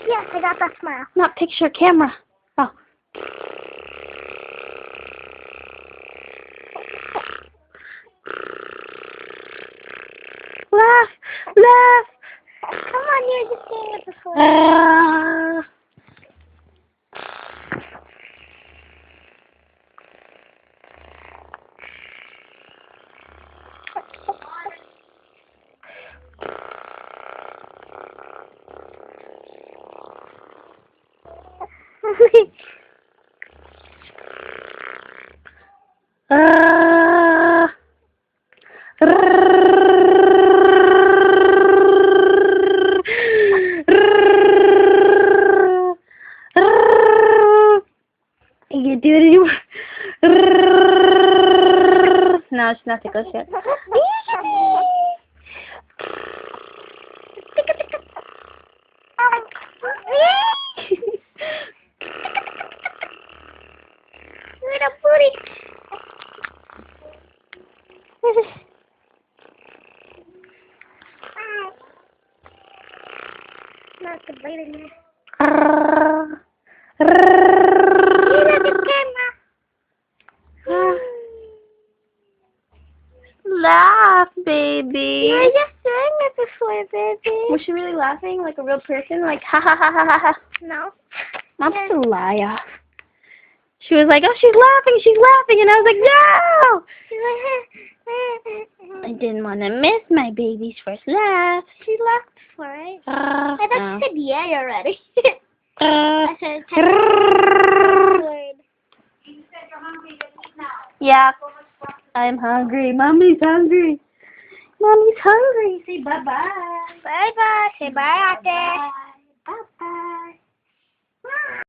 Yes, I got that smile. Not picture, camera. Oh. Laugh! Laugh! Come on, you're just seeing it before. You do it anymore. No, it's not ticklish yet. Little booty. Not the bite in there. Look at the camera. Laugh, baby. You were just saying it before, baby. Was she really laughing like a real person? Like, ha ha ha ha ha ha. No. Mom's a liar. She was like, oh, she's laughing, and I was like, no! I didn't want to miss my baby's first laugh. She laughed before, right? I thought no. she said yay already. I said word. Yeah, I'm hungry. Mommy's hungry. Mommy's hungry. Say bye-bye. Bye-bye. Say bye, Ate.